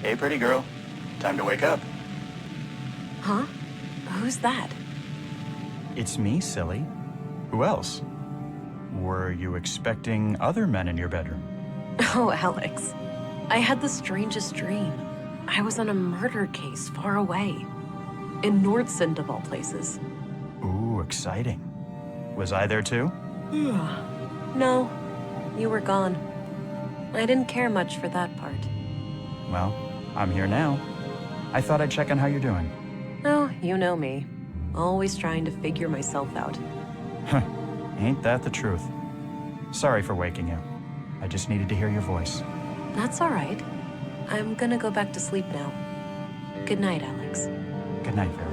Hey, pretty girl. Time to wake up. Huh? Who's that? It's me, silly. Who else? Were you expecting other men in your bedroom? Oh, Alex. I had the strangest dream. I was on a murder case far away. In Nordson, of all places. Ooh, exciting. Was I there too? No, you were gone. I didn't care much for that part. Well, I'm here now. I thought I'd check on how you're doing. Oh, you know me. Always trying to figure myself out. Ain't that the truth? Sorry for waking you. I just needed to hear your voice. That's all right. I'm gonna go back to sleep now. Good night, Alex. Good night, Vera.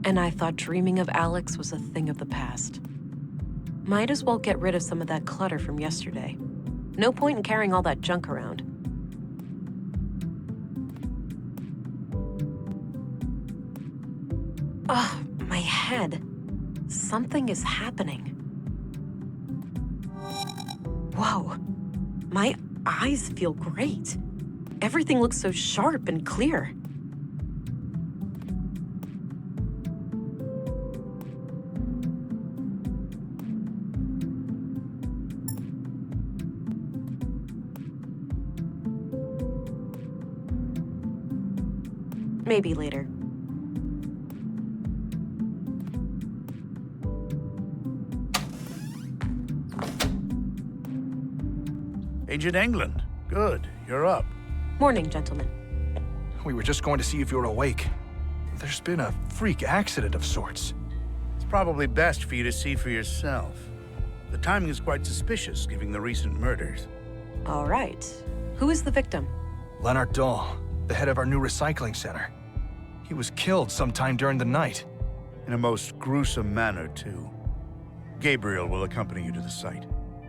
And I thought dreaming of Alex was a thing of the past. Might as well get rid of some of that clutter from yesterday. No point in carrying all that junk around. Ugh, my head. Something is happening. Whoa, my eyes feel great. Everything looks so sharp and clear. Maybe later. Agent England. Good, you're up. Morning, gentlemen. We were just going to see if you were awake. There's been a freak accident of sorts. It's probably best for you to see for yourself. The timing is quite suspicious, given the recent murders. All right. Who is the victim? Leonard Dahl, the head of our new recycling center. He was killed sometime during the night. In a most gruesome manner, too. Gabriel will accompany you to the site.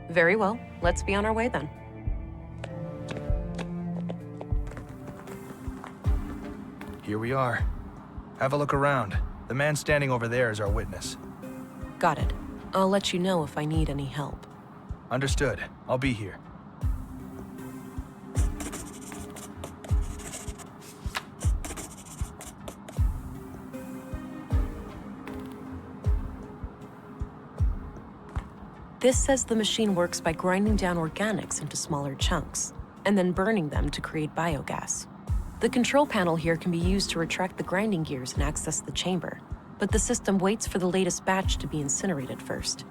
Very well. Let's be on our way then. Here we are. Have a look around. The man standing over there is our witness. Got it. I'll let you know if I need any help. Understood. I'll be here. This says the machine works by grinding down organics into smaller chunks, and then burning them to create biogas. The control panel here can be used to retract the grinding gears and access the chamber, but the system waits for the latest batch to be incinerated first.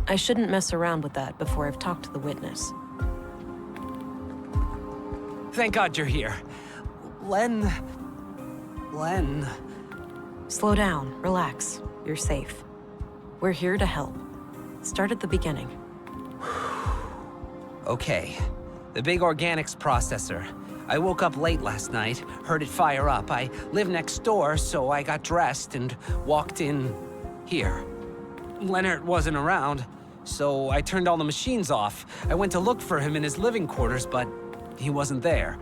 I shouldn't mess around with that before I've talked to the witness. Thank God you're here. Len... Slow down, relax. You're safe. We're here to help. Start at the beginning. Okay. The big organics processor. I woke up late last night, heard it fire up. I live next door, so I got dressed and walked in here. Leonard wasn't around, so I turned all the machines off. I went to look for him in his living quarters, but he wasn't there.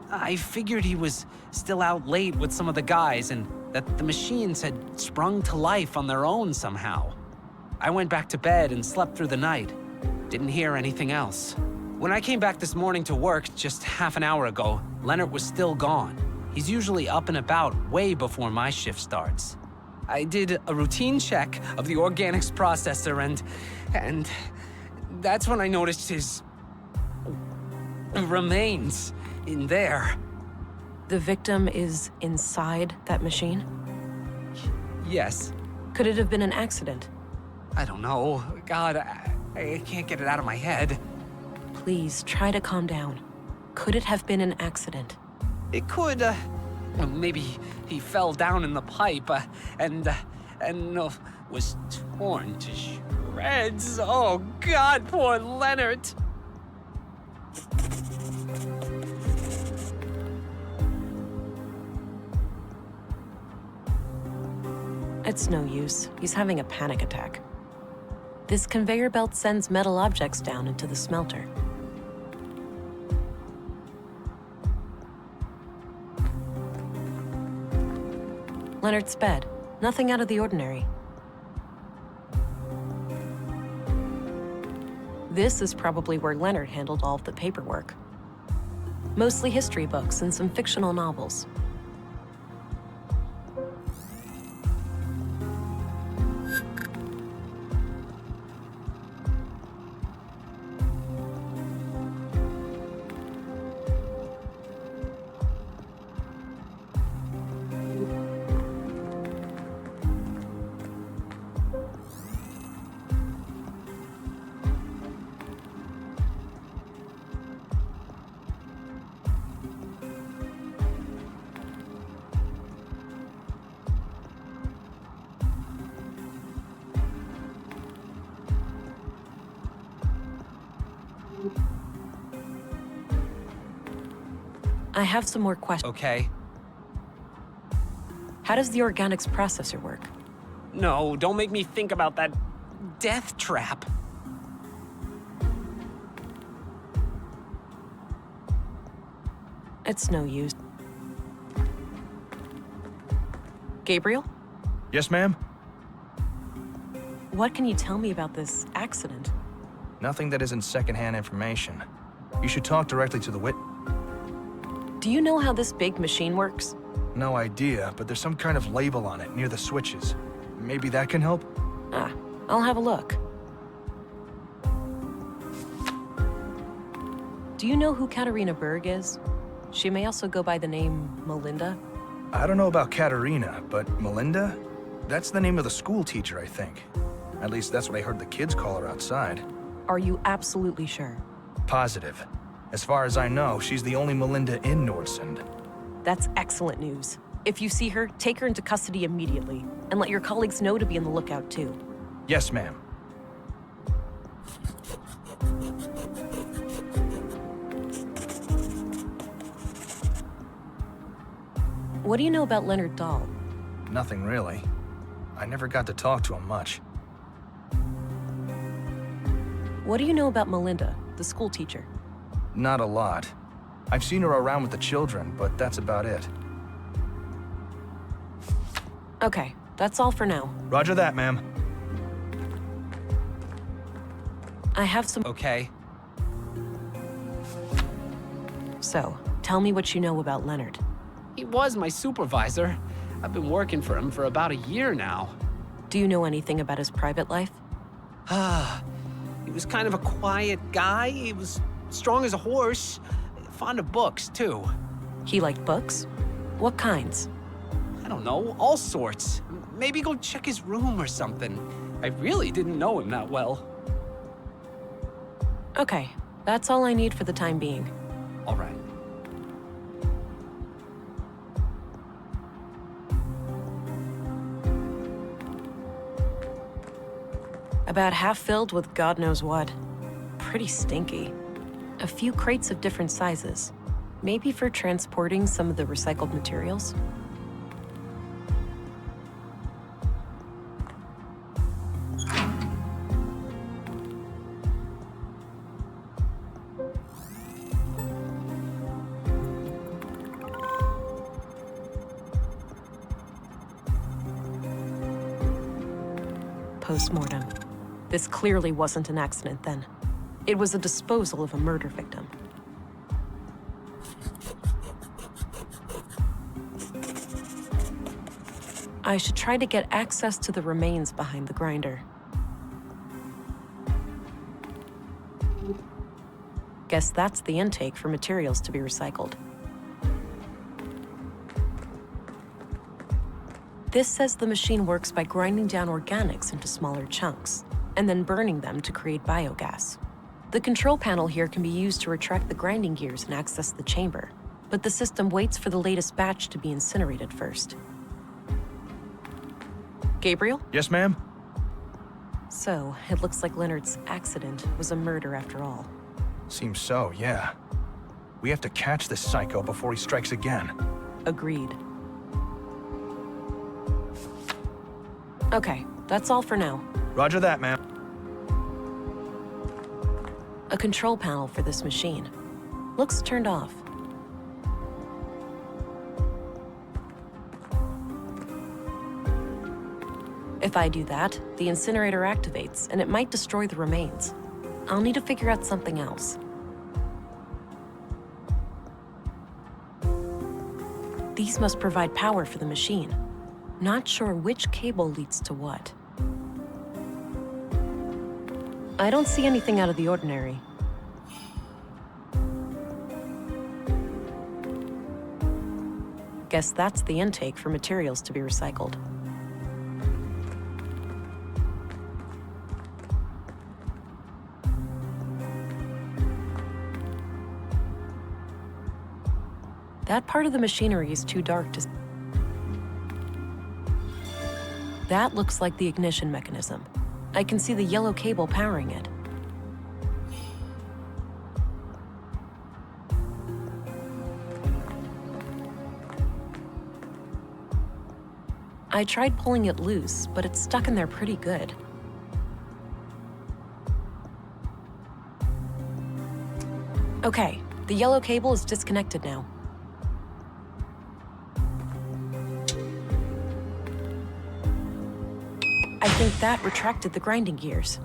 I figured he was still out late with some of the guys and that the machines had sprung to life on their own somehow. I went back to bed and slept through the night. Didn't hear anything else. When I came back this morning to work just half an hour ago, Leonard was still gone. He's usually up and about way before my shift starts. I did a routine check of the organics processor and that's when I noticed his remains in there. The victim is inside that machine? Yes. Could it have been an accident? I don't know. God, I can't get it out of my head. Please, try to calm down. Could it have been an accident? It could, maybe he fell down in the pipe, and was torn to shreds. Oh, God, poor Leonard. It's no use. He's having a panic attack. This conveyor belt sends metal objects down into the smelter. Leonard's bed. Nothing out of the ordinary. This is probably where Leonard handled all of the paperwork. Mostly history books and some fictional novels. I have some more questions. Okay. How does the organics processor work? No, don't make me think about that death trap. It's no use. Gabriel, Yes, ma'am? what can you tell me about this accident? Nothing that isn't secondhand information. You should talk directly to the Do you know how this big machine works? No idea, but there's some kind of label on it near the switches. Maybe that can help? Ah, I'll have a look. Do you know who Katarina Berg is? She may also go by the name Melinda. I don't know about Katerina, but Melinda? That's the name of the school teacher, I think. At least that's what I heard the kids call her outside. Are you absolutely sure? Positive. As far as I know, she's the only Melinda in Nordsund. That's excellent news. If you see her, take her into custody immediately, and let your colleagues know to be on the lookout too. Yes, ma'am. What do you know about Leonard Dahl? Nothing really. I never got to talk to him much. What do you know about Melinda, the school teacher? Not a lot. I've seen her around with the children, but that's about it. Okay, that's all for now. Roger that, ma'am. I have some... Okay. So, tell me what you know about Leonard. He was my supervisor. I've been working for him for about a year now. Do you know anything about his private life? He was kind of a quiet guy. He was strong as a horse. Fond of books, too. He liked books? What kinds? I don't know, all sorts. Maybe go check his room or something. I really didn't know him that well. Okay, that's all I need for the time being. All right. About half filled with God knows what. Pretty stinky. A few crates of different sizes. Maybe for transporting some of the recycled materials? Postmortem. This clearly wasn't an accident then. It was a disposal of a murder victim. I should try to get access to the remains behind the grinder. Guess that's the intake for materials to be recycled. This says the machine works by grinding down organics into smaller chunks, and then burning them to create biogas. The control panel here can be used to retract the grinding gears and access the chamber, but the system waits for the latest batch to be incinerated first. Gabriel? Yes, ma'am? So, it looks like Leonard's accident was a murder after all. Seems so, yeah. We have to catch this psycho before he strikes again. Agreed. Okay, that's all for now. Roger that, ma'am. A control panel for this machine. Looks turned off. If I do that, the incinerator activates, and it might destroy the remains. I'll need to figure out something else. These must provide power for the machine. Not sure which cable leads to what. I don't see anything out of the ordinary. Guess that's the intake for materials to be recycled. That part of the machinery is too dark to... That looks like the ignition mechanism. I can see the yellow cable powering it. I tried pulling it loose, but it's stuck in there pretty good. Okay, the yellow cable is disconnected now. I think that retracted the grinding gears.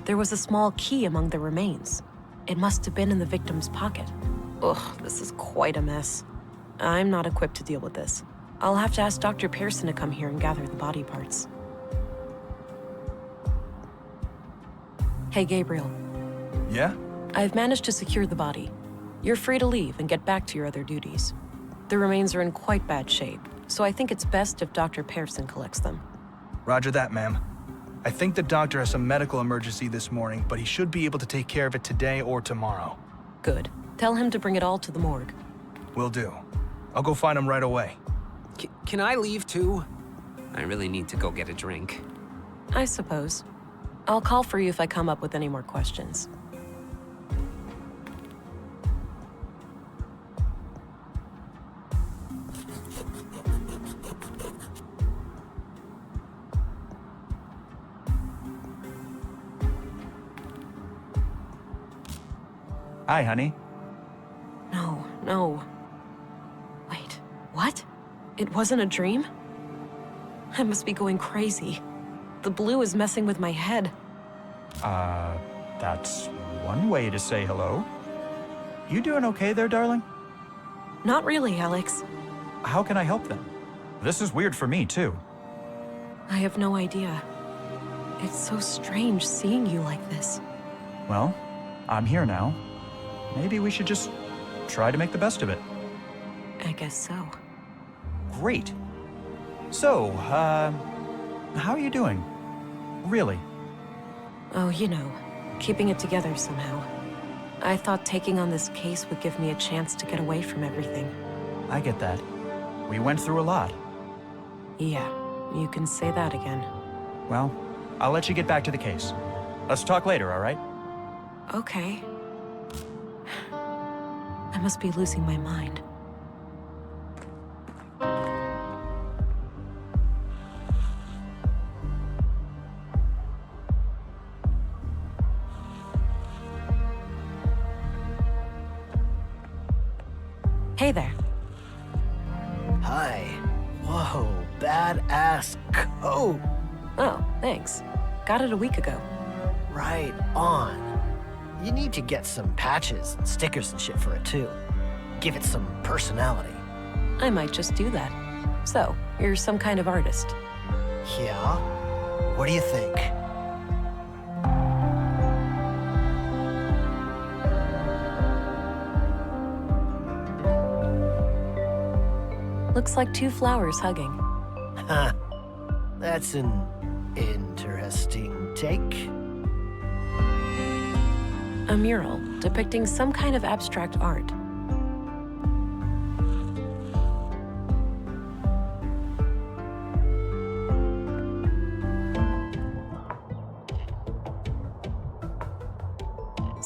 There was a small key among the remains. It must have been in the victim's pocket. Ugh, this is quite a mess. I'm not equipped to deal with this. I'll have to ask Dr. Pearson to come here and gather the body parts. Hey, Gabriel. Yeah? I've managed to secure the body. You're free to leave and get back to your other duties. The remains are in quite bad shape, so I think it's best if Dr. Pearson collects them. Roger that, ma'am. I think the doctor has some medical emergency this morning, but he should be able to take care of it today or tomorrow. Good. Tell him to bring it all to the morgue. Will do. I'll go find him right away. Can I leave too? I really need to go get a drink. I suppose. I'll call for you if I come up with any more questions. Hi, honey. No. Wait, what? It wasn't a dream? I must be going crazy. The blue is messing with my head. That's one way to say hello. You doing okay there, darling? Not really, Alex. How can I help them? This is weird for me, too. I have no idea. It's so strange seeing you like this. Well, I'm here now. Maybe we should just try to make the best of it. I guess so. Great. So, how are you doing? Really? Oh, you know, keeping it together somehow. I thought taking on this case would give me a chance to get away from everything. I get that. We went through a lot. Yeah, you can say that again. Well, I'll let you get back to the case. Let's talk later, all right? Okay. I must be losing my mind. Hey there. Hi. Whoa, badass coat. Oh, thanks. Got it a week ago. Right on. You need to get some patches and stickers and shit for it too. Give it some personality. I might just do that. So, you're some kind of artist. Yeah? What do you think? Looks like two flowers hugging. Huh. That's an interesting take. A mural depicting some kind of abstract art.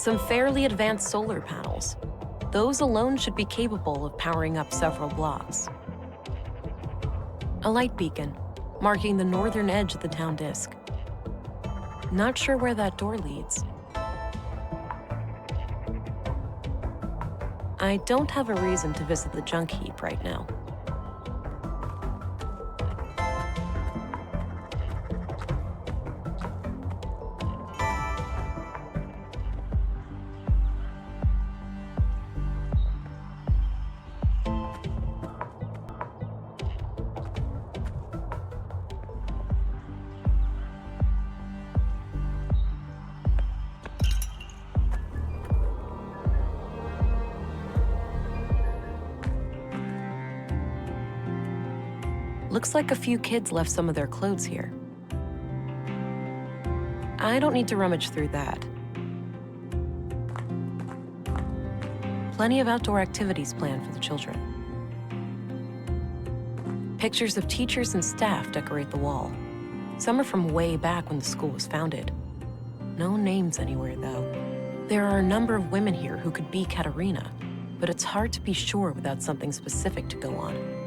some fairly advanced solar panels. Those alone should be capable of powering up several blocks. A light beacon, marking the northern edge of the town disk. Not sure where that door leads. I don't have a reason to visit the junk heap right now. Looks like a few kids left some of their clothes here. I don't need to rummage through that. Plenty of outdoor activities planned for the children. Pictures of teachers and staff decorate the wall. Some are from way back when the school was founded. No names anywhere, though. There are a number of women here who could be Katerina, but it's hard to be sure without something specific to go on.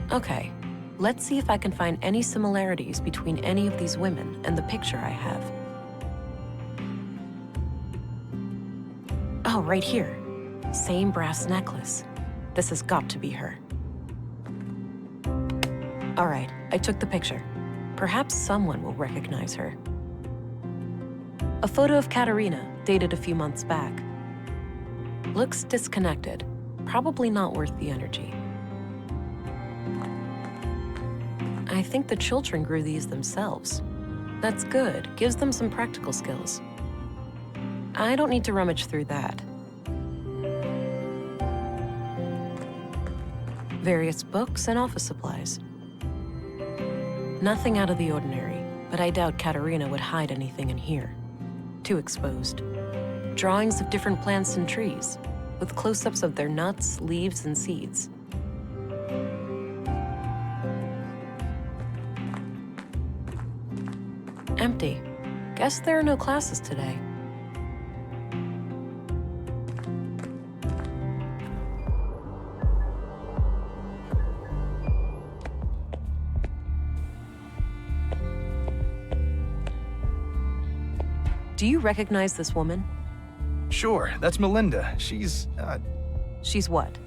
Okay, let's see if I can find any similarities between any of these women and the picture I have. Oh, right here. Same brass necklace. This has got to be her. All right, I took the picture. Perhaps someone will recognize her. A photo of Katerina, dated a few months back. Looks disconnected. Probably not worth the energy. I think the children grew these themselves. That's good, gives them some practical skills. I don't need to rummage through that. Various books and office supplies. Nothing out of the ordinary, but I doubt Katerina would hide anything in here. Too exposed. Drawings of different plants and trees, with close-ups of their nuts, leaves, and seeds. Empty. Guess there are no classes today. Do you recognize this woman? Sure, that's Melinda. She's She's what?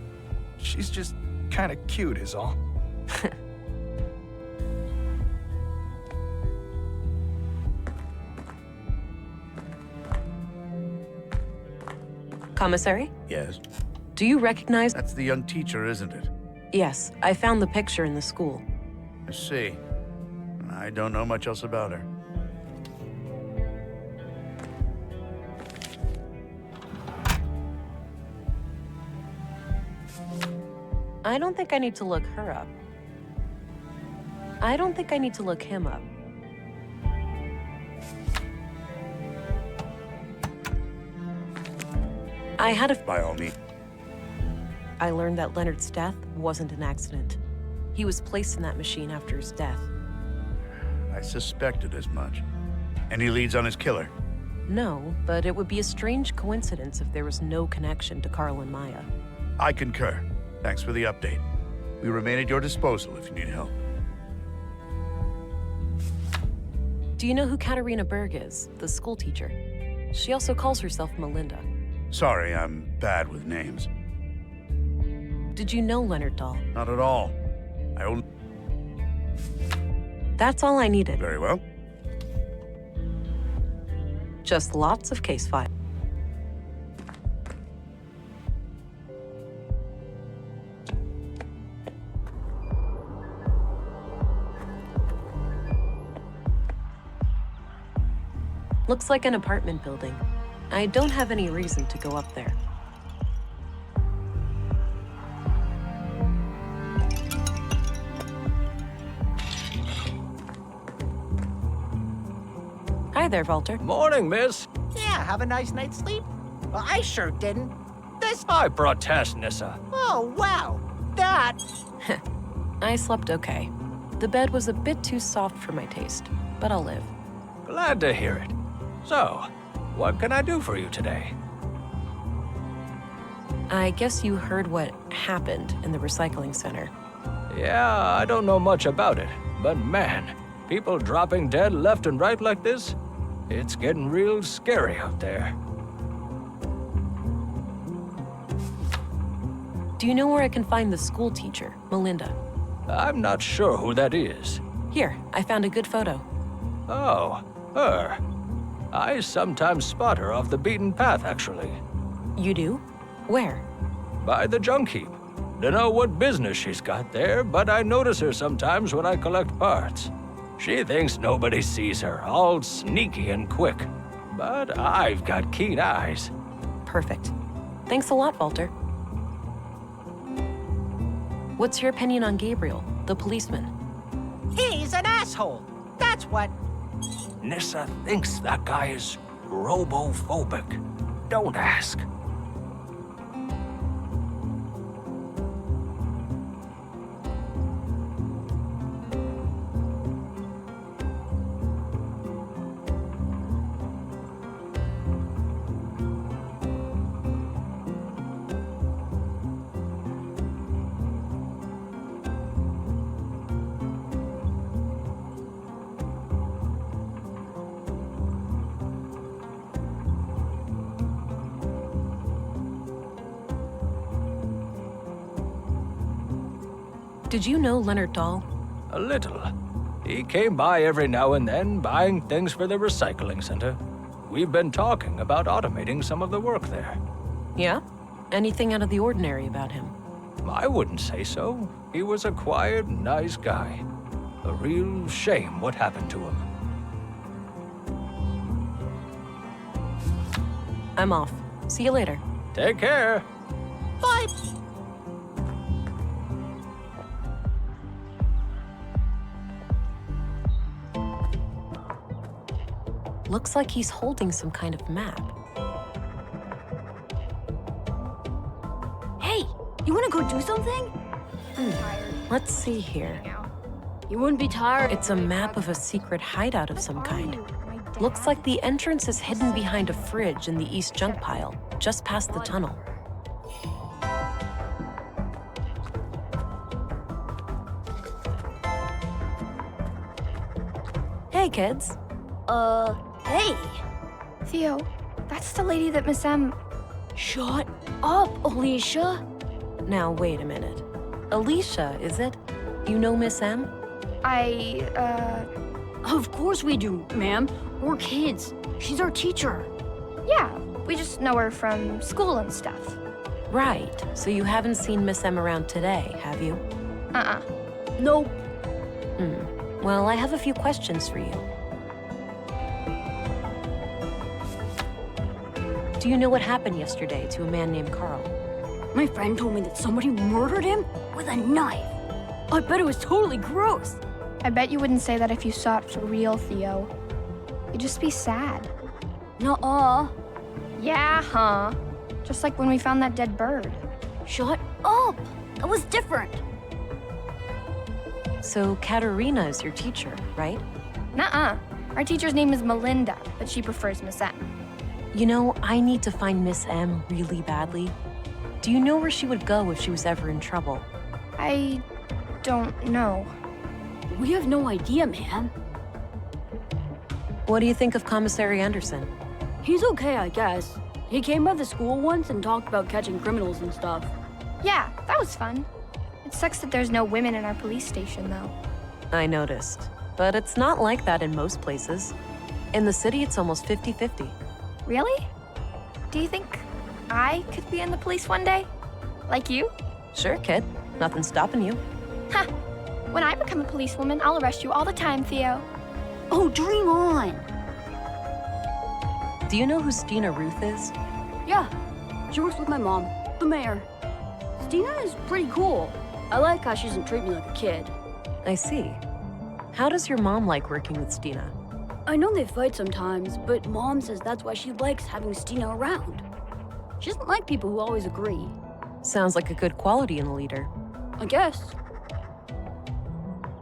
she's just kind of cute is all. Commissary? Yes, Do you recognize? that's the young teacher, isn't it? Yes, I found the picture in the school. I see. I don't know much else about her. I don't think I need to look her up. I don't think I need to look him up. I had a... By all means. I learned that Leonard's death wasn't an accident. He was placed in that machine after his death. I suspected as much. Any leads on his killer? No, but it would be a strange coincidence if there was no connection to Carl and Maya. I concur. Thanks for the update. We remain at your disposal if you need help. Do you know who Katerina Berg is, the school teacher? She also calls herself Melinda. Sorry, I'm bad with names. Did you know Leonard Dahl? Not at all. I only... That's all I needed. Very well. Just lots of case file. Looks like an apartment building. I don't have any reason to go up there. Hi there, Walter. Morning, miss. Yeah, have a nice night's sleep? Well, I sure didn't. This... I protest, Nissa. Oh, wow. That... I slept okay. The bed was a bit too soft for my taste, but I'll live. Glad to hear it. So, What can I do for you today? I guess you heard what happened in the recycling center. Yeah, I don't know much about it, but man, people dropping dead left and right like this, it's getting real scary out there. Do you know where I can find the school teacher, Melinda? I'm not sure who that is. Here, I found a good photo. Oh, her. I sometimes spot her off the beaten path, actually. You do? Where? By the junk heap. Dunno what business she's got there, but I notice her sometimes when I collect parts. She thinks nobody sees her, all sneaky and quick. But I've got keen eyes. Perfect. Thanks a lot, Walter. What's your opinion on Gabriel, the policeman? He's an asshole. That's what. Nissa thinks that guy is robophobic. Don't ask. Did you know Leonard Dahl? A little. He came by every now and then, buying things for the recycling center. We've been talking about automating some of the work there. Yeah? Anything out of the ordinary about him? I wouldn't say so. He was a quiet, nice guy. A real shame what happened to him. I'm off. See you later. Take care. Bye. Looks like he's holding some kind of map. Hey, you want to go do something? Let's see here. You wouldn't be tired. It's a map of a secret hideout of some kind. Looks like the entrance is hidden behind a fridge in the east junk pile, just past the tunnel. Hey, kids. Hey. Theo, that's the lady that Miss M... Shut up, Alicia. Now, wait a minute. Alicia, is it? You know Miss M? Of course we do, ma'am. We're kids. She's our teacher. Yeah, we just know her from school and stuff. Right. So you haven't seen Miss M around today, have you? Nope. Well, I have a few questions for you. Do you know what happened yesterday to a man named Carl? My friend told me that somebody murdered him with a knife. I bet it was totally gross. I bet you wouldn't say that if you saw it for real, Theo. You'd just be sad. Nuh-uh. Yeah, huh? Just like when we found that dead bird. Shut up. It was different. So Katerina is your teacher, right? Nuh-uh. Our teacher's name is Melinda, but she prefers Miss M. You know, I need to find Miss M really badly. Do you know where she would go if she was ever in trouble? I don't know. We have no idea, ma'am. What do you think of Commissary Anderson? He's okay, I guess. He came by the school once and talked about catching criminals and stuff. Yeah, that was fun. It sucks that there's no women in our police station, though. I noticed. But it's not like that in most places. In the city, it's almost 50-50. Really? Do you think I could be in the police one day? Like you? Sure, kid. Nothing's stopping you. Ha! When I become a policewoman, I'll arrest you all the time, Theo. Oh, dream on! Do you know who Stina Ruth is? Yeah, she works with my mom, the mayor. Stina is pretty cool. I like how she doesn't treat me like a kid. I see. How does your mom like working with Stina? I know they fight sometimes, but Mom says that's why she likes having Stina around. She doesn't like people who always agree. Sounds like a good quality in a leader. I guess.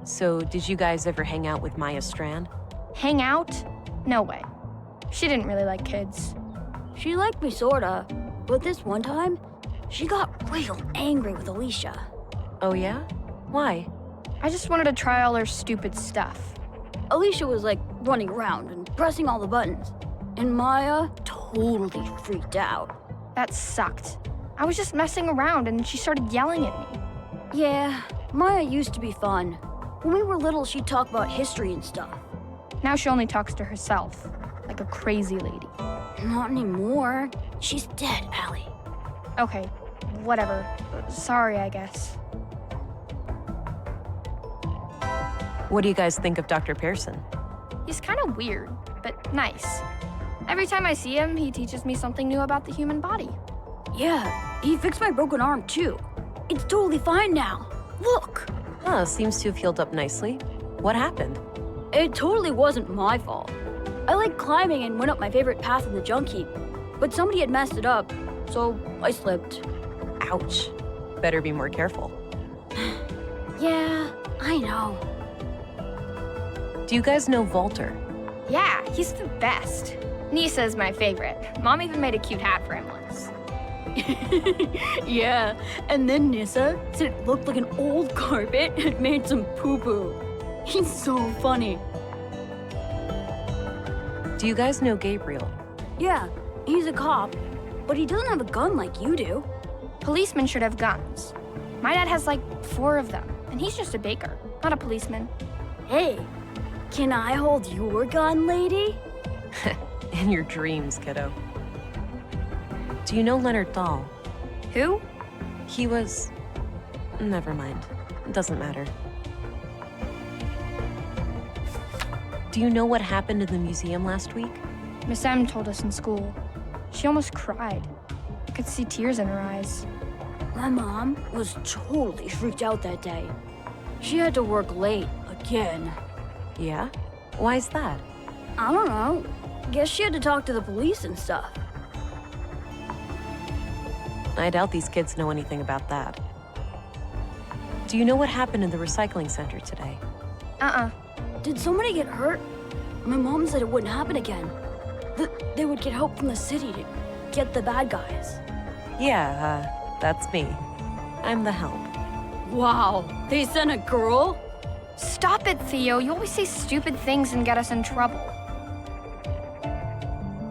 So, did you guys ever hang out with Maya Strand? Hang out? No way. She didn't really like kids. She liked me sorta, but this one time, she got real angry with Alicia. Oh yeah? Why? I just wanted to try all her stupid stuff. Alicia was like running around and pressing all the buttons, and Maya totally freaked out. That sucked. I was just messing around and she started yelling at me. Yeah, Maya used to be fun. When we were little, she'd talk about history and stuff. Now she only talks to herself, like a crazy lady. Not anymore. She's dead, Allie. Okay, whatever. Sorry, I guess. What do you guys think of Dr. Pearson? He's kind of weird, but nice. Every time I see him, he teaches me something new about the human body. Yeah, he fixed my broken arm too. It's totally fine now. Look! Oh, seems to have healed up nicely. What happened? It totally wasn't my fault. I liked climbing and went up my favorite path in the junk heap, but somebody had messed it up, so I slipped. Ouch. Better be more careful. Yeah, I know. Do you guys know Walter? Yeah, he's the best. Nisa is my favorite. Mom even made a cute hat for him once. Yeah, and then Nissa said it looked like an old carpet had made some poo-poo. He's so funny. Do you guys know Gabriel? Yeah, he's a cop, but he doesn't have a gun like you do. Policemen should have guns. My dad has like 4 of them, and he's just a baker, not a policeman. Hey, can I hold your gun, lady? In your dreams, kiddo. Do you know Leonard Dahl? Who? He was... Never mind. It doesn't matter. Do you know what happened in the museum last week? Miss M told us in school. She almost cried. I could see tears in her eyes. My mom was totally freaked out that day. She had to work late again. Yeah? Why is that? I don't know. Guess she had to talk to the police and stuff. I doubt these kids know anything about that. Do you know what happened in the recycling center today? Did somebody get hurt? My mom said it wouldn't happen again. They would get help from the city to get the bad guys. Yeah, that's me. I'm the help. Wow, they sent a girl? Stop it, Theo. You always say stupid things and get us in trouble.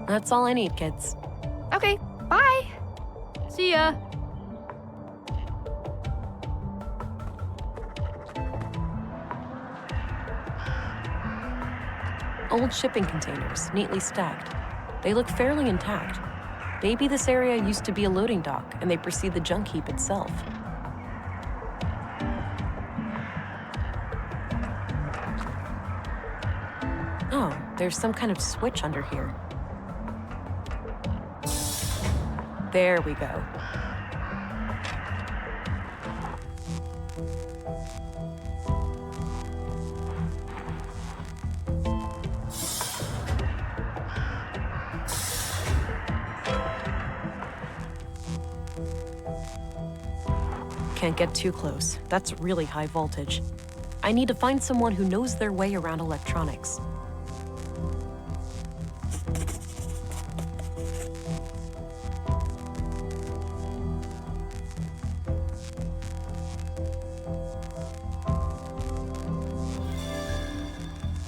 That's all I need, kids. Okay, bye. See ya. Old shipping containers, neatly stacked. They look fairly intact. Maybe this area used to be a loading dock and they precede the junk heap itself. Oh, there's some kind of switch under here. There we go. Can't get too close. That's really high voltage. I need to find someone who knows their way around electronics.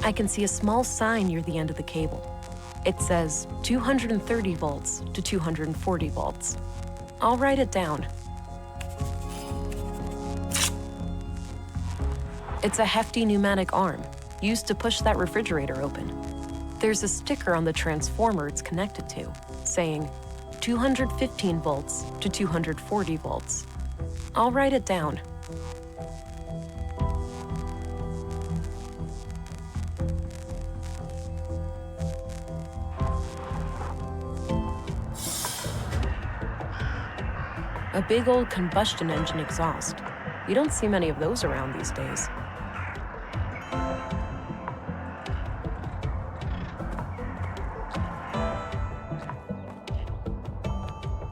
I can see a small sign near the end of the cable. It says 230 volts to 240 volts. I'll write it down. It's a hefty pneumatic arm, used to push that refrigerator open. There's a sticker on the transformer it's connected to, saying 215 volts to 240 volts. I'll write it down. A big old combustion engine exhaust. You don't see many of those around these days.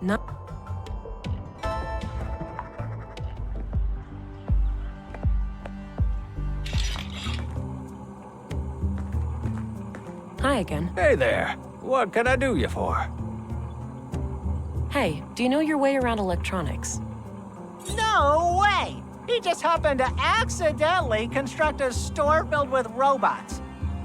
No. Hi again. Hey there. What can I do you for? Hey, do you know your way around electronics? No way! He just happened to accidentally construct a store filled with robots.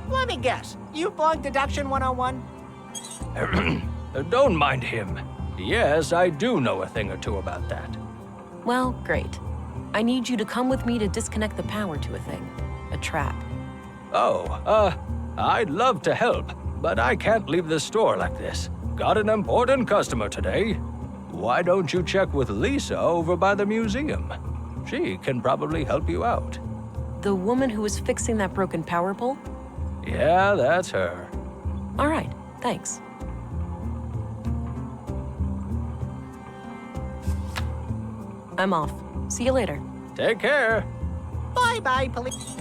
Let me guess, you flunked Deduction 101? Don't mind him. Yes, I do know a thing or two about that. Well, great. I need you to come with me to disconnect the power to a thing. A trap. Oh, I'd love to help, but I can't leave the store like this. Got an important customer today. Why don't you check with Lisa over by the museum? She can probably help you out. The woman who was fixing that broken power pole? Yeah, that's her. All right, thanks. I'm off. See you later. Take care. Bye-bye, police.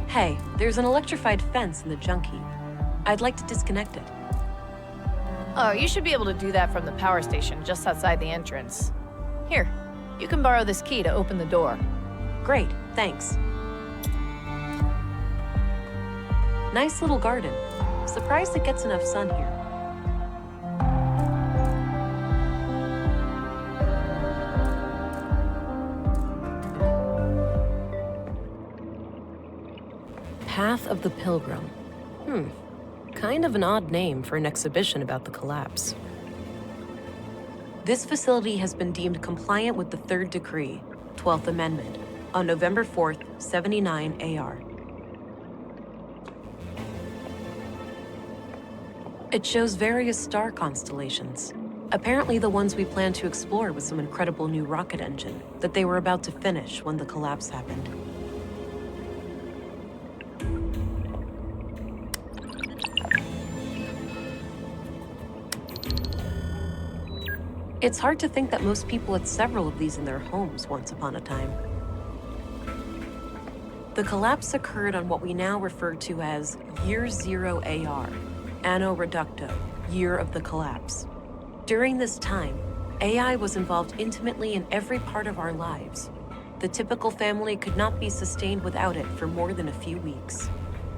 Hey, there's an electrified fence in the junk heap. I'd like to disconnect it. Oh, you should be able to do that from the power station just outside the entrance. Here, you can borrow this key to open the door. Great, thanks. Nice little garden. Surprised it gets enough sun here. Path of the Pilgrim. Kind of an odd name for an exhibition about the collapse. This facility has been deemed compliant with the Third Decree, 12th Amendment, on November 4th, 79 AR. It shows various star constellations. Apparently the ones we plan to explore with some incredible new rocket engine that they were about to finish when the collapse happened. It's hard to think that most people had several of these in their homes once upon a time. The collapse occurred on what we now refer to as Year Zero AR, Anno Reducto, Year of the Collapse. During this time, AI was involved intimately in every part of our lives. The typical family could not be sustained without it for more than a few weeks.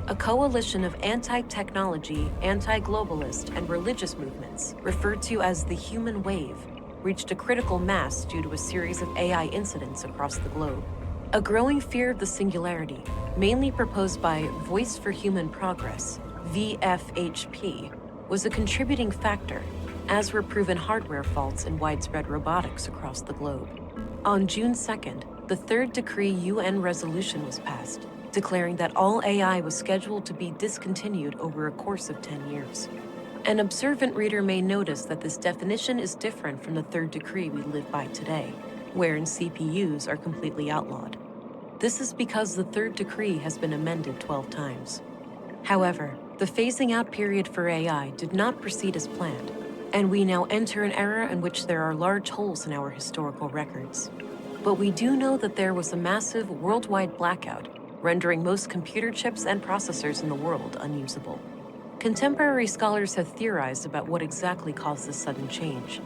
A coalition of anti-technology, anti-globalist, and religious movements, referred to as the human wave, reached a critical mass due to a series of AI incidents across the globe. A growing fear of the singularity, mainly proposed by Voice for Human Progress, VFHP, was a contributing factor, as were proven hardware faults in widespread robotics across the globe. On June 2nd, the Third Decree UN resolution was passed, declaring that all AI was scheduled to be discontinued over a course of 10 years. An observant reader may notice that this definition is different from the Third Decree we live by today, wherein CPUs are completely outlawed. This is because the Third Decree has been amended 12 times. However, the phasing out period for AI did not proceed as planned, and we now enter an era in which there are large holes in our historical records. But we do know that there was a massive worldwide blackout, rendering most computer chips and processors in the world unusable. Contemporary scholars have theorized about what exactly caused this sudden change.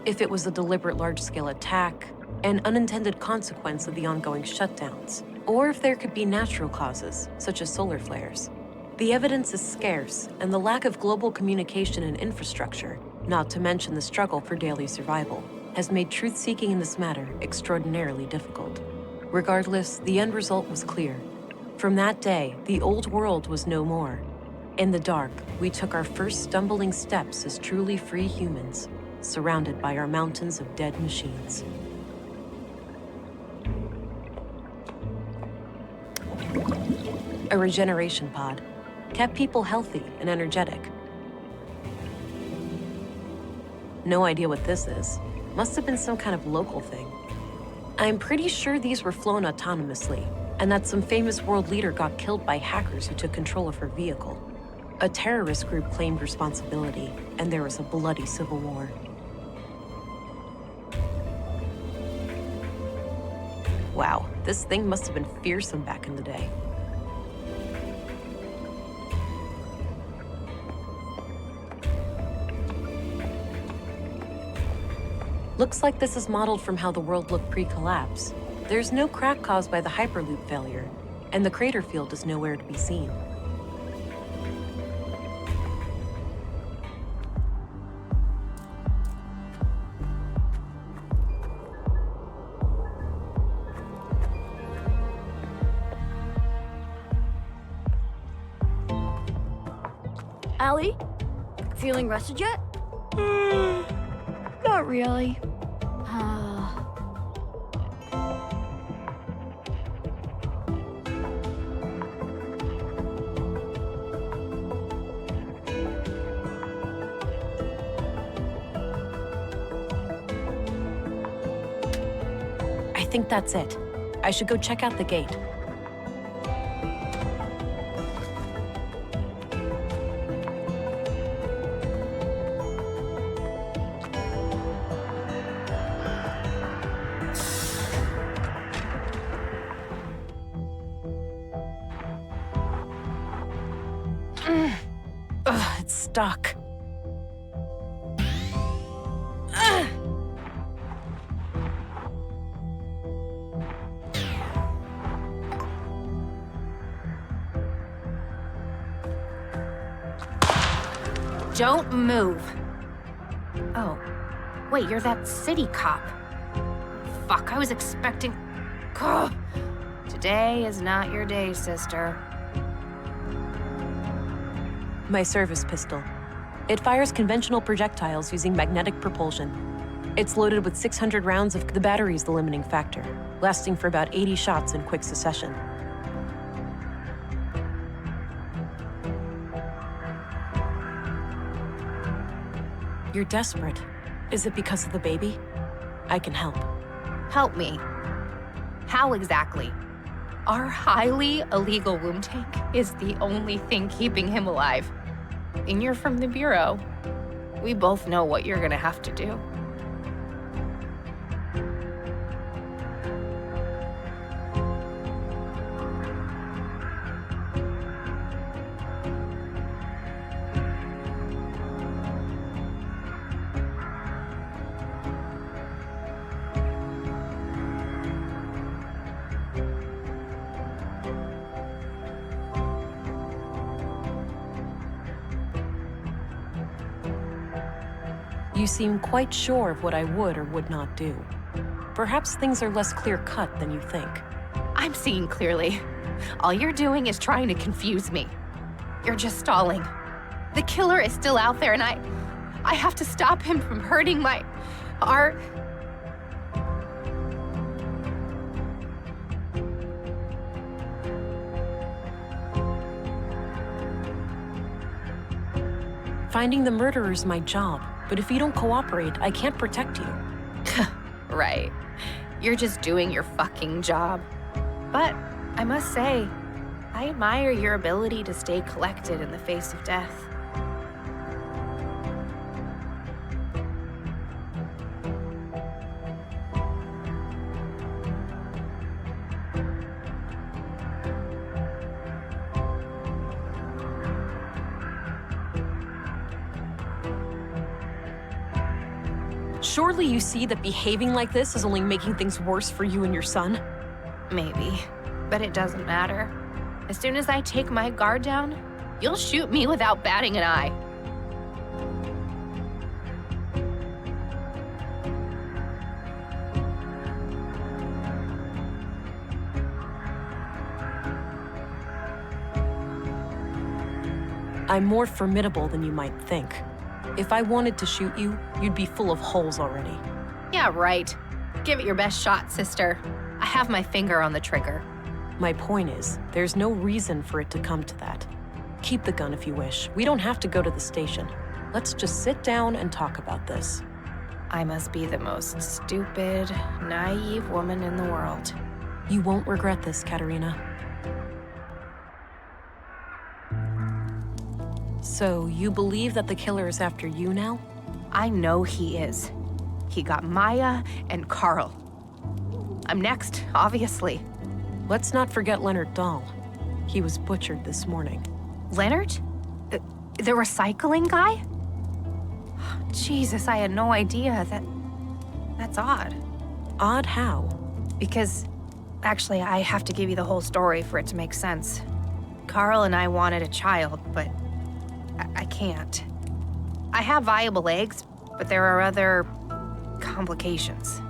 If it was a deliberate large-scale attack, an unintended consequence of the ongoing shutdowns, or if there could be natural causes, such as solar flares. The evidence is scarce, and the lack of global communication and infrastructure, not to mention the struggle for daily survival, has made truth-seeking in this matter extraordinarily difficult. Regardless, the end result was clear. From that day, the old world was no more. In the dark, we took our first stumbling steps as truly free humans, surrounded by our mountains of dead machines. A regeneration pod kept people healthy and energetic. No idea what this is. Must have been some kind of local thing. I'm pretty sure these were flown autonomously, and that some famous world leader got killed by hackers who took control of her vehicle. A terrorist group claimed responsibility, and there was a bloody civil war. Wow, this thing must have been fearsome back in the day. Looks like this is modeled from how the world looked pre-collapse. There's no crack caused by the Hyperloop failure, and the crater field is nowhere to be seen. Allie? Feeling rested yet? Not really. I think that's it. I should go check out the gate. Ugh, it's stuck. Don't move. Oh, wait, you're that city cop. Fuck, I was expecting... Ugh. Today is not your day, sister. My service pistol. It fires conventional projectiles using magnetic propulsion. It's loaded with 600 rounds of the battery's the limiting factor, lasting for about 80 shots in quick succession. You're desperate. Is it because of the baby? I can help. Help me. How exactly? Our highly illegal womb tank is the only thing keeping him alive. And you're from the Bureau. We both know what you're gonna have to do. You seem quite sure of what I would or would not do. Perhaps things are less clear-cut than you think. I'm seeing clearly. All you're doing is trying to confuse me. You're just stalling. The killer is still out there and I have to stop him from hurting our... Finding the murderer is my job, but if you don't cooperate, I can't protect you. Right. You're just doing your fucking job. But I must say, I admire your ability to stay collected in the face of death. Surely you see that behaving like this is only making things worse for you and your son? Maybe, but it doesn't matter. As soon as I take my guard down, you'll shoot me without batting an eye. I'm more formidable than you might think. If I wanted to shoot you, you'd be full of holes already. Yeah, right. Give it your best shot, sister. I have my finger on the trigger. My point is, there's no reason for it to come to that. Keep the gun if you wish. We don't have to go to the station. Let's just sit down and talk about this. I must be the most stupid, naive woman in the world. You won't regret this, Katerina. So, you believe that the killer is after you now? I know he is. He got Maya and Carl. I'm next, obviously. Let's not forget Leonard Dahl. He was butchered this morning. Leonard? The recycling guy? Jesus, I had no idea that... That's odd. Odd how? Because, actually, I have to give you the whole story for it to make sense. Carl and I wanted a child, but I can't. I have viable eggs, but there are other complications.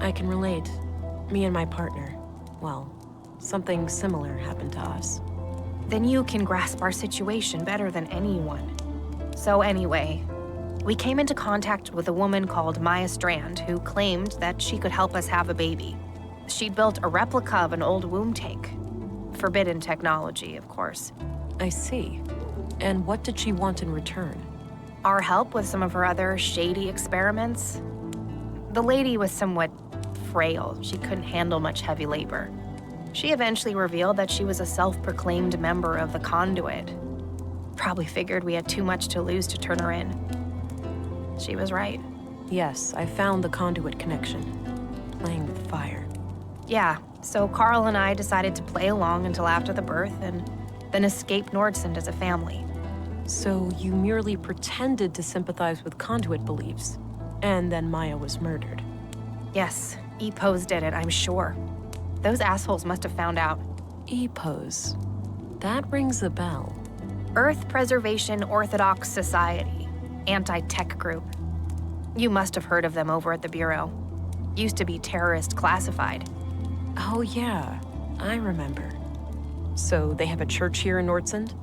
I can relate. Me and my partner. Well, something similar happened to us. Then you can grasp our situation better than anyone. So anyway, we came into contact with a woman called Maya Strand who claimed that she could help us have a baby. She'd built a replica of an old womb tank. Forbidden technology, of course. I see. And what did she want in return? Our help with some of her other shady experiments. The lady was somewhat frail. She couldn't handle much heavy labor. She eventually revealed that she was a self-proclaimed member of the Conduit. Probably figured we had too much to lose to turn her in. She was right. Yes, I found the Conduit connection. Playing with fire. Yeah, so Carl and I decided to play along until after the birth and then escape Nordsund as a family. So you merely pretended to sympathize with Conduit beliefs, and then Maya was murdered. Yes, EPOs did it, I'm sure. Those assholes must have found out. EPOs. That rings a bell. Earth Preservation Orthodox Society. Anti-tech group. You must have heard of them over at the Bureau. Used to be terrorist classified. Oh yeah, I remember. So they have a church here in Nordsund?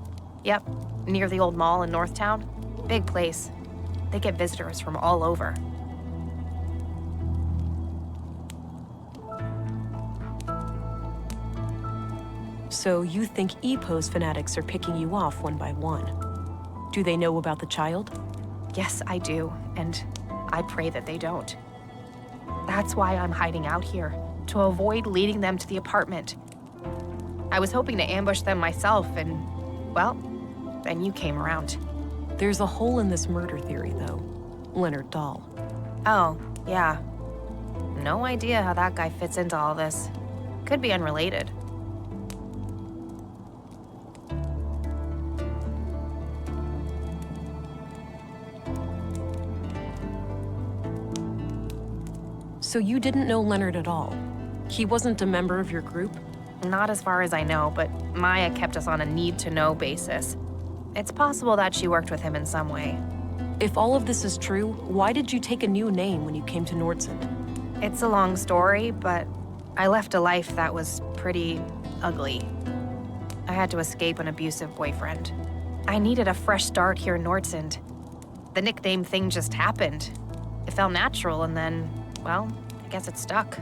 Yep, near the old mall in Northtown. Big place. They get visitors from all over. So you think EPO's fanatics are picking you off one by one. Do they know about the child? Yes, I do, and I pray that they don't. That's why I'm hiding out here, to avoid leading them to the apartment. I was hoping to ambush them myself, and, well, then you came around. There's a hole in this murder theory, though. Leonard Dahl. Oh, yeah. No idea how that guy fits into all this. Could be unrelated. So you didn't know Leonard at all? He wasn't a member of your group? Not as far as I know, but Maya kept us on a need-to-know basis. It's possible that she worked with him in some way. If all of this is true, why did you take a new name when you came to Nordsund? It's a long story, but I left a life that was pretty ugly. I had to escape an abusive boyfriend. I needed a fresh start here in Nordsund. The nickname thing just happened. It felt natural, and then, well, I guess it stuck.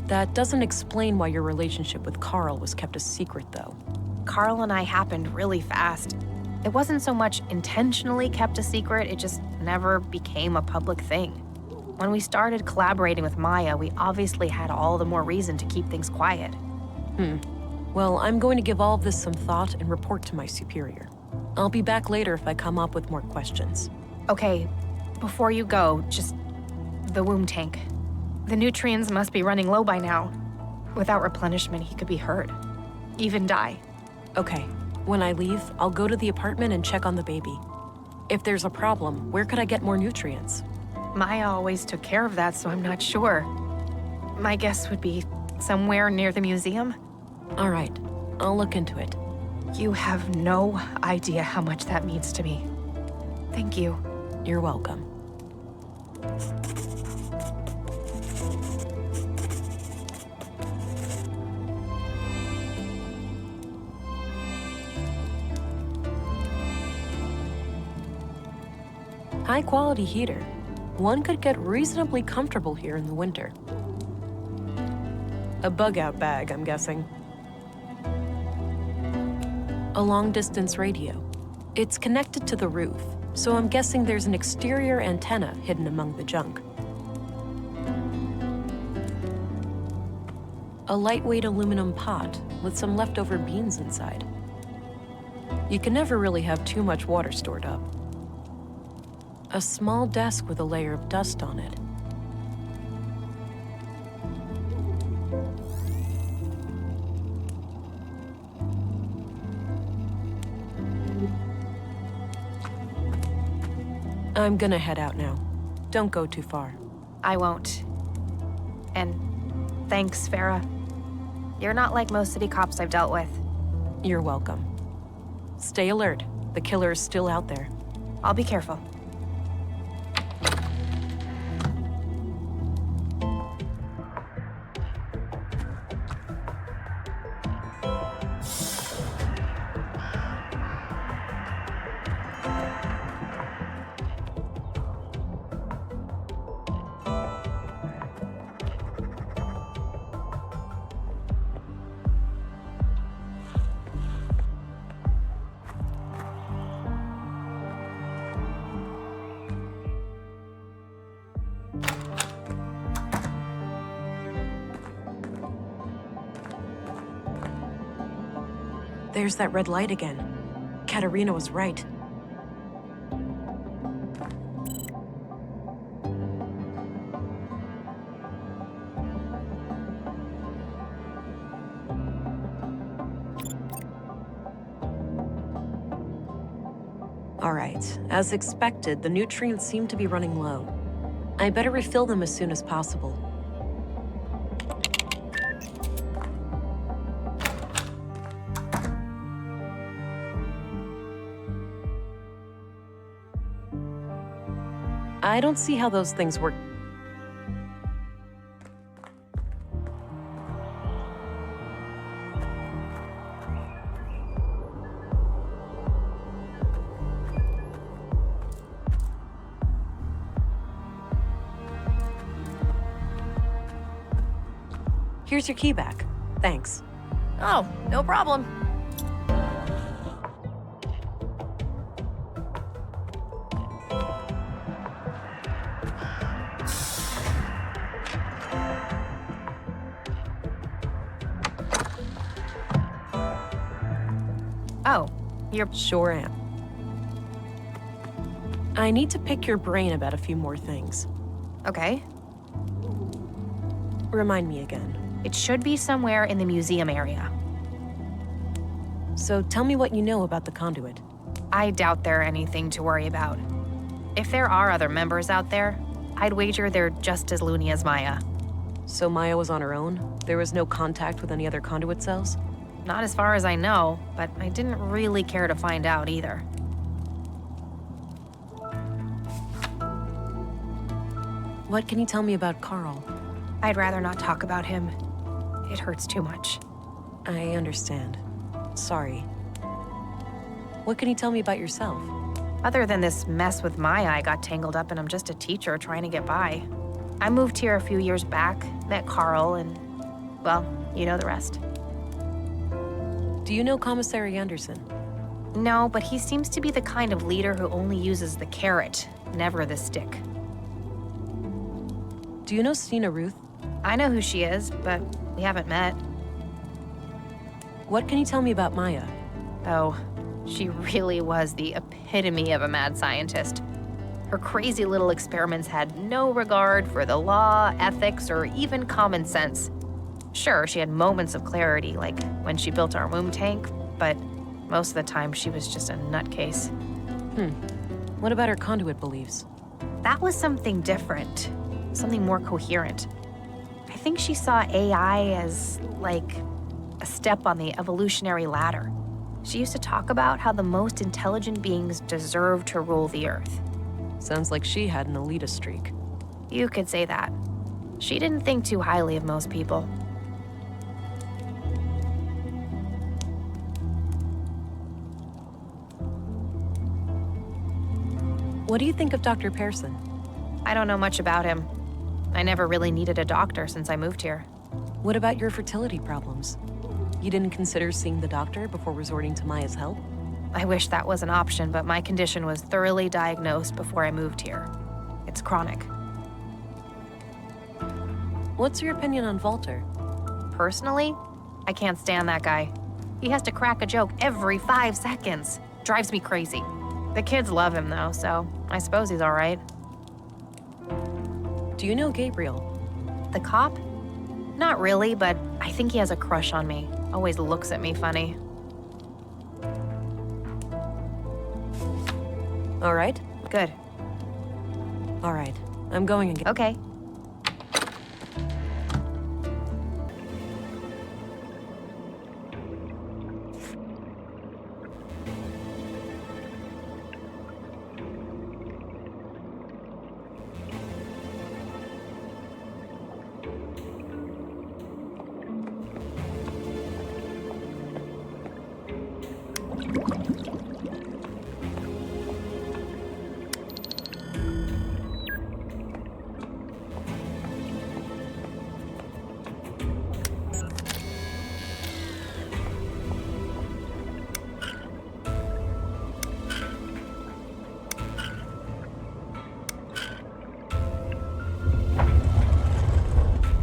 That doesn't explain why your relationship with Carl was kept a secret, though. Carl and I happened really fast. It wasn't so much intentionally kept a secret, it just never became a public thing. When we started collaborating with Maya, we obviously had all the more reason to keep things quiet. Well, I'm going to give all of this some thought and report to my superior. I'll be back later if I come up with more questions. Okay, before you go, just the womb tank. The nutrients must be running low by now. Without replenishment, he could be hurt. Even die. Okay, when I leave, I'll go to the apartment and check on the baby. If there's a problem, where could I get more nutrients? Maya always took care of that, so I'm not sure. My guess would be somewhere near the museum. All right, I'll look into it. You have no idea how much that means to me. Thank you. You're welcome. High-quality heater. One could get reasonably comfortable here in the winter. A bug-out bag, I'm guessing. A long-distance radio. It's connected to the roof, so I'm guessing there's an exterior antenna hidden among the junk. A lightweight aluminum pot with some leftover beans inside. You can never really have too much water stored up. A small desk with a layer of dust on it. I'm gonna head out now. Don't go too far. I won't. And thanks, Farah. You're not like most city cops I've dealt with. You're welcome. Stay alert. The killer is still out there. I'll be careful. There's that red light again. Katerina was right. All right, as expected, the nutrients seem to be running low. I better refill them as soon as possible. I don't see how those things work. Here's your key back. Thanks. Oh, no problem. Oh, you're... Sure am. I need to pick your brain about a few more things. Okay. Remind me again. It should be somewhere in the museum area. So tell me what you know about the conduit. I doubt there are anything to worry about. If there are other members out there, I'd wager they're just as loony as Maya. So Maya was on her own? There was no contact with any other conduit cells? Not as far as I know, but I didn't really care to find out either. What can you tell me about Carl? I'd rather not talk about him. It hurts too much. I understand. Sorry. What can you tell me about yourself? Other than this mess with Maya I got tangled up in, I'm just a teacher trying to get by. I moved here a few years back, met Carl, and, well, you know the rest. Do you know Commissary Anderson? No, but he seems to be the kind of leader who only uses the carrot, never the stick. Do you know Stina Ruth? I know who she is, but we haven't met. What can you tell me about Maya? Oh, she really was the epitome of a mad scientist. Her crazy little experiments had no regard for the law, ethics, or even common sense. Sure, she had moments of clarity, like when she built our womb tank, but most of the time she was just a nutcase. What about her conduit beliefs? That was something different, something more coherent. I think she saw AI as, like, a step on the evolutionary ladder. She used to talk about how the most intelligent beings deserve to rule the Earth. Sounds like she had an elitist streak. You could say that. She didn't think too highly of most people. What do you think of Dr. Pearson? I don't know much about him. I never really needed a doctor since I moved here. What about your fertility problems? You didn't consider seeing the doctor before resorting to Maya's help? I wish that was an option, but my condition was thoroughly diagnosed before I moved here. It's chronic. What's your opinion on Walter? Personally, I can't stand that guy. He has to crack a joke every 5 seconds. Drives me crazy. The kids love him, though, so I suppose he's all right. Do you know Gabriel? The cop? Not really, but I think he has a crush on me. Always looks at me funny. All right. Good. All right, I'm going again. Okay.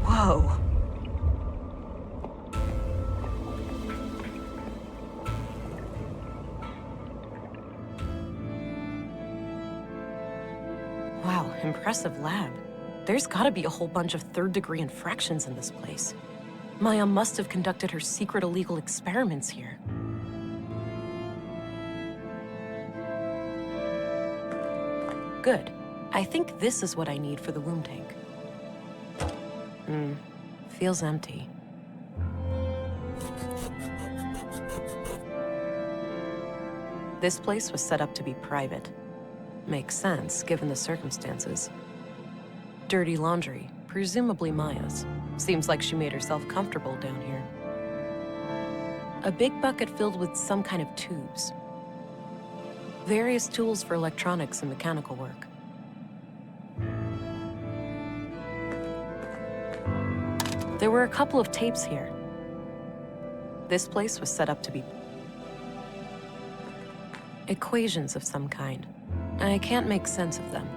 Whoa. Wow, impressive lab. There's gotta be a whole bunch of third-degree infractions in this place. Maya must have conducted her secret illegal experiments here. Good. I think this is what I need for the womb tank. Feels empty. This place was set up to be private. Makes sense, given the circumstances. Dirty laundry, presumably Maya's. Seems like she made herself comfortable down here. A big bucket filled with some kind of tubes. Various tools for electronics and mechanical work. There were a couple of tapes here. This place was set up to be equations of some kind. I can't make sense of them.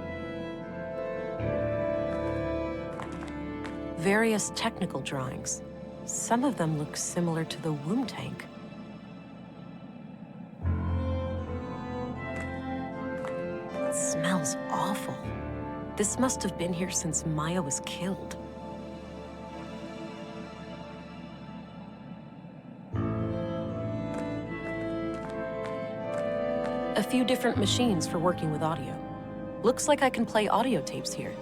Various technical drawings. Some of them look similar to the womb tank. It smells awful. This must have been here since Maya was killed. A few different machines for working with audio. Looks like I can play audio tapes here.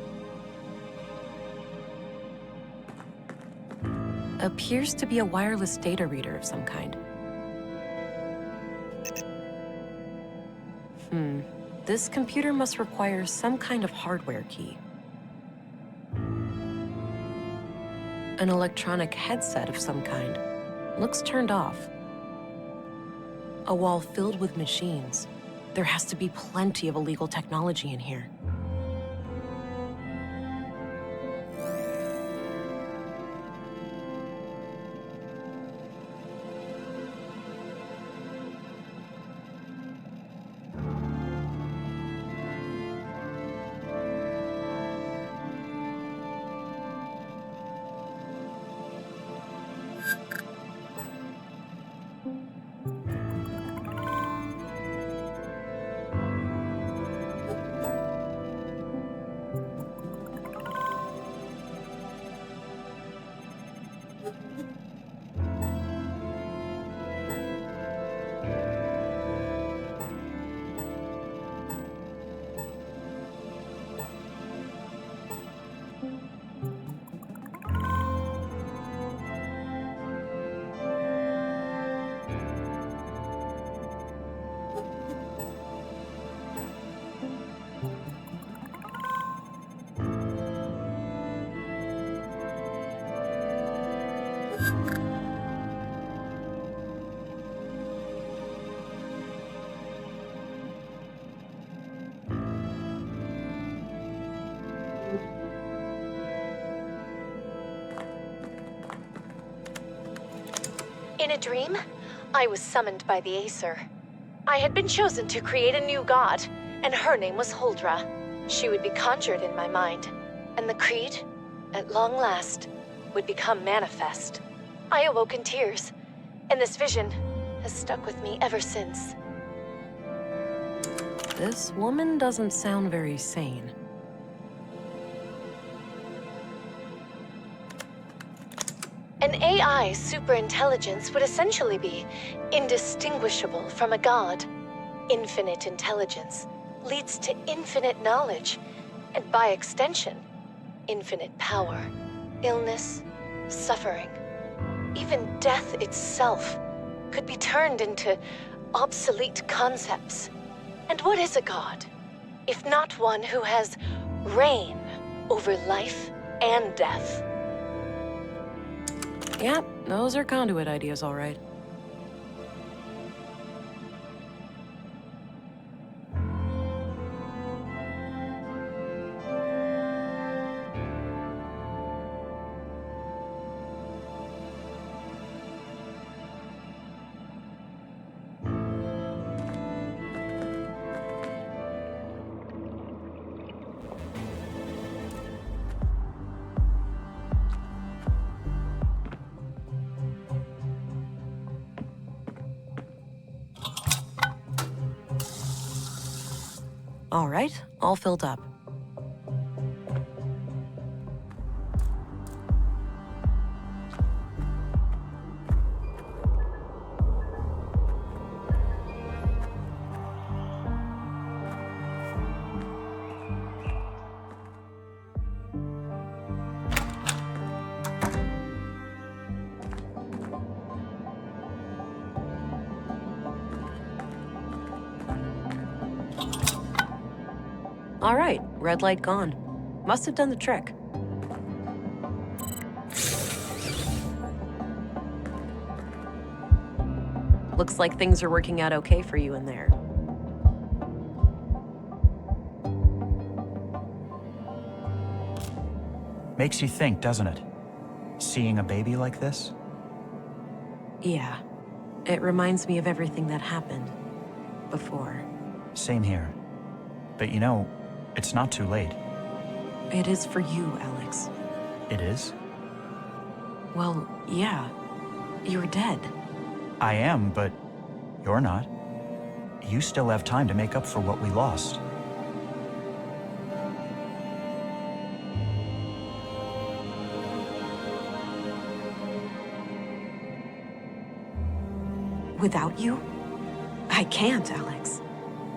Appears to be a wireless data reader of some kind. This computer must require some kind of hardware key. An electronic headset of some kind. Looks turned off. A wall filled with machines. There has to be plenty of illegal technology in here. In a dream, I was summoned by the Acer. I had been chosen to create a new god, and her name was Huldra. She would be conjured in my mind, and the creed, at long last, would become manifest. I awoke in tears, and this vision has stuck with me ever since. This woman doesn't sound very sane. An AI superintelligence would essentially be indistinguishable from a god. Infinite intelligence leads to infinite knowledge, and by extension, infinite power, illness, suffering, even death itself could be turned into obsolete concepts. And what is a god, if not one who has reign over life and death? Yeah, those are conduit ideas, all right. All right, all filled up. All right, red light gone. Must have done the trick. Looks like things are working out okay for you in there. Makes you think, doesn't it? Seeing a baby like this? Yeah, it reminds me of everything that happened before. Same here. But you know, it's not too late. It is for you, Alex. It is? Well, yeah. You're dead. I am, but you're not. You still have time to make up for what we lost. Without you? I can't, Alex.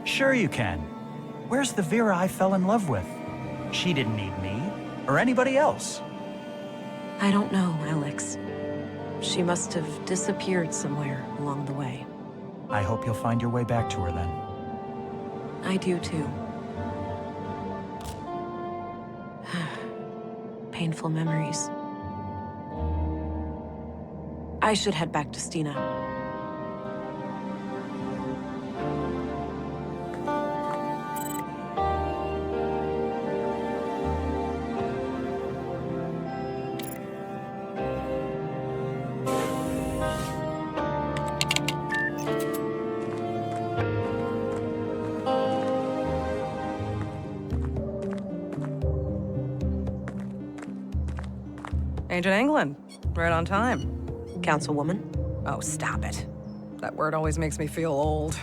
Sure you can. Where's the Vera I fell in love with? She didn't need me, or anybody else. I don't know, Alex. She must have disappeared somewhere along the way. I hope you'll find your way back to her then. I do too. Painful memories. I should head back to Stina. Agent England, right on time. Councilwoman? Oh, stop it. That word always makes me feel old.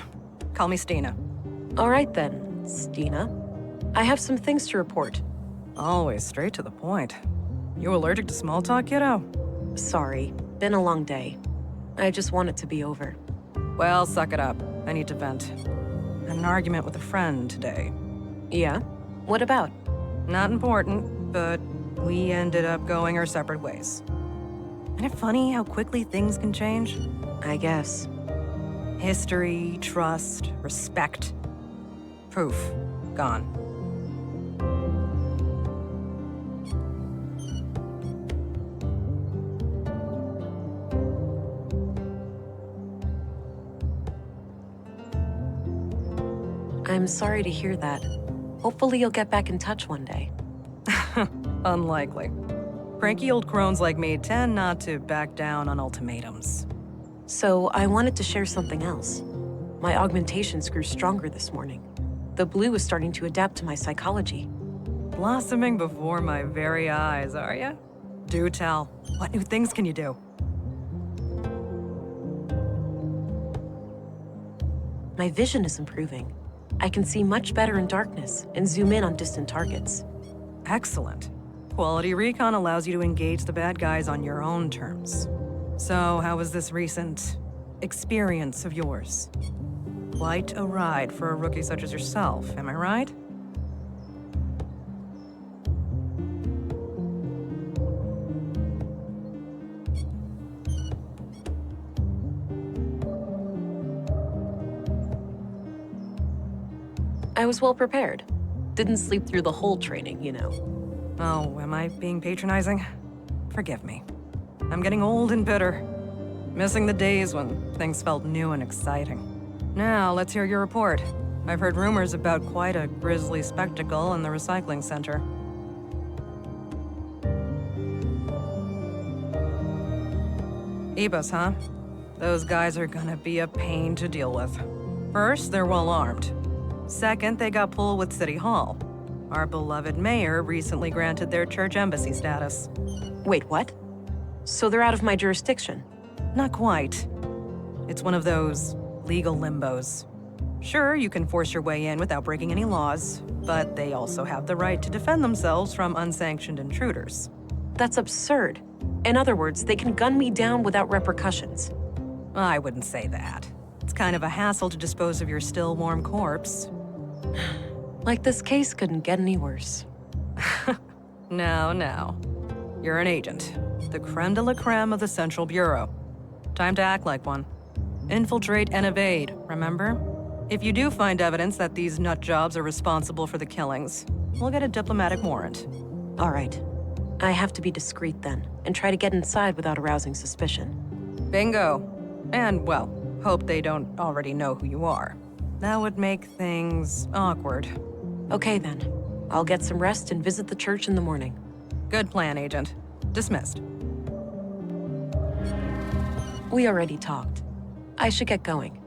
Call me Stina. All right then, Stina. I have some things to report. Always straight to the point. You allergic to small talk, kiddo? Sorry, been a long day. I just want it to be over. Well, suck it up. I need to vent. Had an argument with a friend today. Yeah? What about? Not important, but we ended up going our separate ways. Isn't it funny how quickly things can change? I guess. History, trust, respect. Poof. Gone. I'm sorry to hear that. Hopefully you'll get back in touch one day. Unlikely. Cranky old crones like me tend not to back down on ultimatums. So I wanted to share something else. My augmentations grew stronger this morning. The blue is starting to adapt to my psychology. Blossoming before my very eyes, are ya? Do tell. What new things can you do? My vision is improving. I can see much better in darkness and zoom in on distant targets. Excellent. Quality recon allows you to engage the bad guys on your own terms. So, how was this recent experience of yours? Quite a ride for a rookie such as yourself, am I right? I was well prepared. Didn't sleep through the whole training, you know. Oh, am I being patronizing? Forgive me. I'm getting old and bitter. Missing the days when things felt new and exciting. Now, let's hear your report. I've heard rumors about quite a grisly spectacle in the recycling center. Ebos, huh? Those guys are gonna be a pain to deal with. First, they're well armed. Second, they got pulled with City Hall. Our beloved mayor recently granted their church embassy status. Wait, what? So they're out of my jurisdiction? Not quite. It's one of those legal limbos. Sure, you can force your way in without breaking any laws, but they also have the right to defend themselves from unsanctioned intruders. That's absurd. In other words, they can gun me down without repercussions. I wouldn't say that. It's kind of a hassle to dispose of your still warm corpse. Like this case couldn't get any worse. No. You're an agent. The creme de la creme of the Central Bureau. Time to act like one. Infiltrate and evade, remember? If you do find evidence that these nut jobs are responsible for the killings, we'll get a diplomatic warrant. All right. I have to be discreet then, and try to get inside without arousing suspicion. Bingo. And, well, hope they don't already know who you are. That would make things awkward. Okay then. I'll get some rest and visit the church in the morning. Good plan, Agent. Dismissed. We already talked. I should get going.